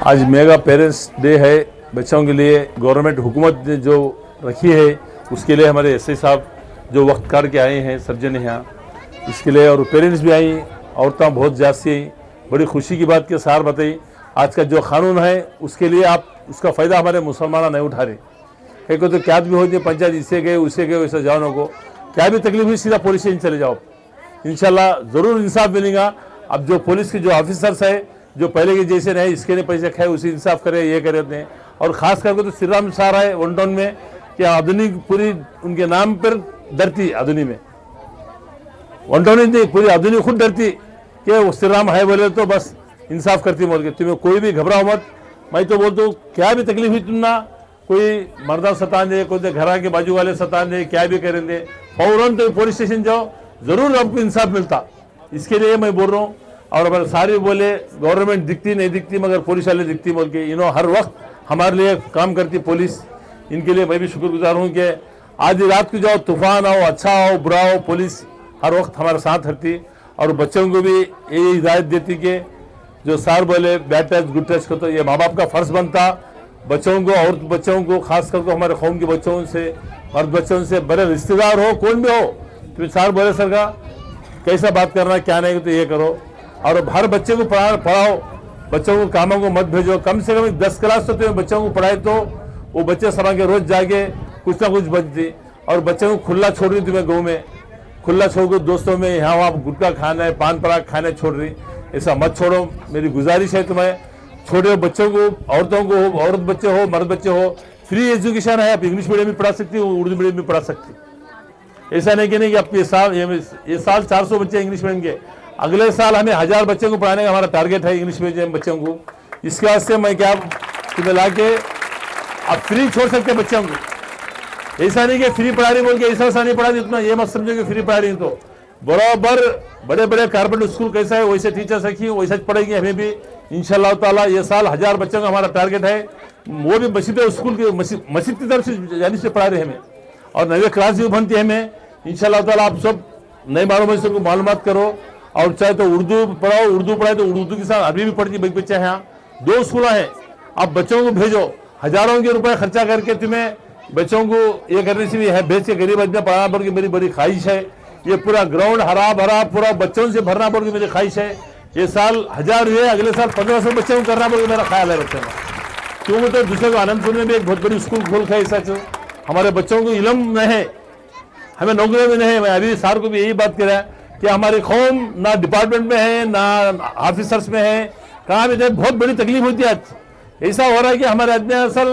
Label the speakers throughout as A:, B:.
A: आज mega parents day है। बच्चों के लिए गवर्नमेंट हुकूमत ने जो रखी है उसके लिए हमारे एसआई साहब जो वक्त काट के आए हैं सब जने यहाँ, इसके लिए और पेरेंट्स भी आई, औरतें बहुत जास्ती आई। बड़ी खुशी की बात के सार बताई आज का जो कानून है उसके लिए आप उसका फ़ायदा हमारे मुसलमान नहीं उठा रहे। एक तो क्या भी होती है पंचायत इससे गए उससे गए वैसे जाओ को क्या भी तकलीफ हुई सीधा पुलिस स्टेशन चले जाओ, इंशाल्लाह ज़रूर इंसाफ मिलेगा। अब जो पुलिस के जो ऑफिसर्स है जो पहले के जैसे नहीं इसके ने पैसे खाए उसी इंसाफ करे ये करे अपने। और ख़ास करके तो श्री राम सारा है वन टाउन में कि आधुनिक पूरी उनके नाम पर डरती आधुनिक में वन टाउन नहीं पूरी आधुनिक खुद डरती कि वो श्री राम है बोले तो बस इंसाफ करती बोल के। तुम्हें कोई भी घबराओ मत। मैं तो बोलता हूँ क्या भी तकलीफ हुई तुम ना कोई मर्दा सतान दे कोई घर के बाजू वाले सतान दे क्या भी करेंगे फौरन तो पुलिस स्टेशन जाओ, ज़रूर आपको इंसाफ मिलता। इसके लिए मैं बोल रहा हूँ। और अगर सारे बोले गवर्नमेंट दिखती नहीं दिखती मगर पुलिस वाले दिखती बोल के हर वक्त हमारे लिए काम करती पुलिस। इनके लिए मैं भी शुक्रगुजार हूँ कि आज रात को जाओ तूफान आओ अच्छा हो बुरा हो पुलिस हर वक्त हमारे साथ रहती। और बच्चों को भी यही हिदायत देती कि जो सार बोले बैड टच गुड टच को तो ये माँ बाप का फ़र्ज बनता बच्चों को और बच्चों को खास करके हमारे कौम के बच्चों से मर्द बच्चों से बड़े रिश्तेदार हो कौन भी हो तो सार बोले सर का कैसा बात करना क्या नहीं तो ये करो। और हर बच्चे को पढ़ाओ, बच्चों को कामों को मत भेजो। कम से कम 10 क्लास तो तुम्हें बच्चों को पढ़ाए तो वो बच्चे समा के रोज जाके कुछ ना कुछ बचती। और बच्चों को खुला छोड़ रही तुम्हें गाँव में खुला छोड़ कर दोस्तों में यहाँ वहाँ गुटखा खाना है पान पराग खाने छोड़ रही, ऐसा मत छोड़ो। मेरी गुजारिश है तुम्हें छोटे बच्चों को औरतों को हो औरत बच्चे हो मर्द बच्चे हो फ्री एजुकेशन है। आप इंग्लिश मीडियम में पढ़ा सकती हो उर्दू मीडियम में पढ़ा सकती। ऐसा नहीं कि नहीं कि आप ये साल 400 बच्चे इंग्लिश मीडियम के, अगले साल हमें 1000 बच्चों को पढ़ाने का हमारा टारगेट है इंग्लिश मीडियम बच्चों को। इसके वास्ते मैं क्या तुम्हें ला के आप फ्री छोड़ सकते बच्चों को। ऐसा नहीं कि फ्री पढ़ा रही बोल के ऐसा नहीं पढ़ा इतना ये मत समझो कि फ्री पढ़ा रही तो बराबर बड़े बड़े कारपोरेट स्कूल कैसा है वैसे टीचर्स रखी वैसे पढ़ेगी हमें भी इंशाल्लाह ताला। ये साल 1000 बच्चों का हमारा टारगेट है। वो भी मस्जिद स्कूल की मस्जिद की तरफ से जाने से पढ़ा रहे हमें और नए क्लास भी बनती है हमें इंशाल्लाह ताला। आप सब नए मालूम को मालूमात करो और चाहे तो उर्दू पढ़ाओ उर्दू पढ़ाए तो उर्दू के साथ अरबी भी पढ़ती बच्चे हैं। यहाँ 2 स्कूल हैं। आप बच्चों को भेजो हजारों के रुपए खर्चा करके तुम्हें बच्चों को ये करने से भी है भेज के गरीब आदमी पढ़ाना पड़ के मेरी बड़ी ख्वाहिश है। ये पूरा ग्राउंड हरा भरा पूरा बच्चों से भरना पड़ के मेरी ख्वाहिश है। ये साल 1000 हुए अगले साल 1500 बच्चों को करना पड़ मेरा ख्याल है बच्चों का। क्यों तो दूसरे को आनंदपुर में भी एक बहुत बड़ी स्कूल खोल है ऐसा जो हमारे बच्चों को इलम नहीं है हमें नौकरी में नहीं है। मैं अभी सार को भी यही बात कर रहा है कि हमारी कौम ना डिपार्टमेंट में है ना ऑफिसर्स में है कहाँ भी बहुत बड़ी तकलीफ होती है। आज ऐसा हो रहा है कि हमारे आदमी असल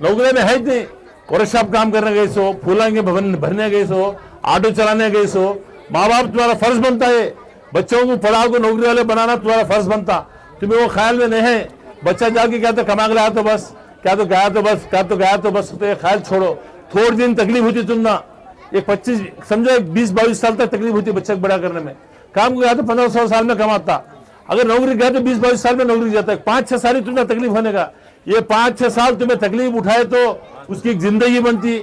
A: नौकरी में है नहीं वर्कशॉप काम करने गए सो फूलों के भवन भरने गए सो ऑटो चलाने गए सो। माँ बाप तुम्हारा फर्ज बनता है बच्चों को पढ़ा को नौकरी वाले बनाना तुम्हारा फर्ज बनता। तुम्हें वो ख्याल में नहीं है बच्चा जाके क्या तो कमा के लाया तो बस क्या तो गया तो बस क्या तो गया तो बस तो ये ख्याल छोड़ो। थोड़ी दिन तकलीफ होती तुम ना एक 25 समझो 20-22 साल तक तकलीफ होती बच्चे को बड़ा करने में। काम को गया तो 1500 साल में कमाता, अगर नौकरी गया तो 20-22 साल में नौकरी जाता है। 5-6 साल तुम्हें तकलीफ होने का ये 5-6 साल तुम्हें तकलीफ उठाए तो उसकी एक जिंदगी बनती।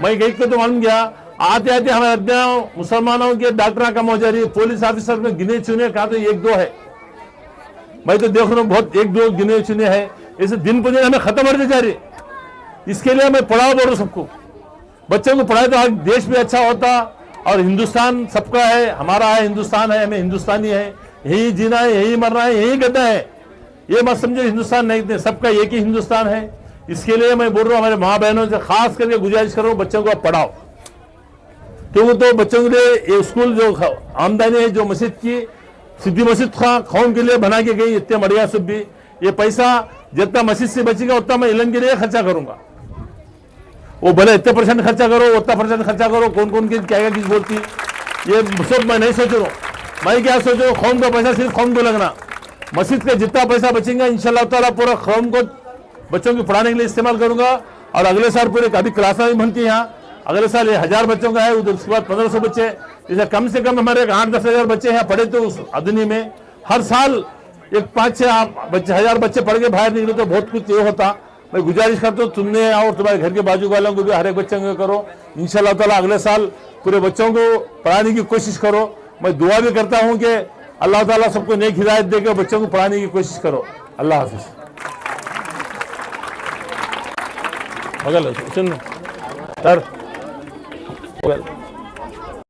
A: मैं गई को तो मालूम गया आते आते हमारे मुसलमानों के डॉक्टर कम हो जा रही है। पुलिस ऑफिसर में गिने चुने कहा तो 1-2 है। मैं तो देख रहा हूँ बहुत 1-2 गिने चुने हैं। ऐसे दिन पर दिन हमें खत्म होते जा रही। इसके लिए मैं पढ़ाओ बोल रहा हूँ सबको बच्चों को पढ़ाए तो आज देश भी अच्छा होता। और हिंदुस्तान सबका है हमारा है हिंदुस्तान है हमें हिंदुस्तानी है यही जीना है यही मरना है यही गद्दा है। ये मत समझो हिंदुस्तान नहीं सबका एक ही हिंदुस्तान है। इसके लिए मैं बोल रहा हूँ हमारे माँ बहनों से खास करके गुजारिश करो बच्चों को आप पढ़ाओ क्योंकि तो बच्चों के लिए ये स्कूल जो आमदनी है जो मस्जिद की सिद्धि मस्जिद कौम के लिए बना के गई इतने बढ़िया सब भी ये पैसा जितना मस्जिद से बचेगा उतना मैं इल्म के लिए खर्चा करूंगा। वो भले इतने % खर्चा करो उतना % खर्चा करो कौन कौन की क्या क्या चीज बोलती ये सब मैं नहीं सोच रहा हूँ। मैं क्या सोच रहा हूँ कौम का पैसा सिर्फ कौम को लगना मस्जिद का जितना पैसा बचेगा इंशाल्लाह ताला पूरा कौम को बच्चों को पढ़ाने के लिए इस्तेमाल करूंगा। और अगले साल पूरे अभी क्लासा भी बनती है यहाँ अगले साल ये 1000 बच्चों का है उसके बाद 1500 बच्चे जैसे कम से कम हमारे 8-10 हज़ार बच्चे यहाँ पढ़े तो उस आदमी में हर साल एक 5-6 हज़ार बच्चे पढ़ के बाहर निकले तो बहुत कुछ ये होता। मैं गुजारिश करता हूँ तुमने और तुम्हारे घर के बाजू वालों को भी हर एक बच्चों को करो इंशाल्लाह ताला अगले साल पूरे बच्चों को पढ़ाने की कोशिश करो। मैं दुआ भी करता हूँ कि अल्लाह ताला सबको नेक हिदायत देकर बच्चों को पढ़ाने की कोशिश करो। अल्लाह हाफिज़। होगा सुन सर होगा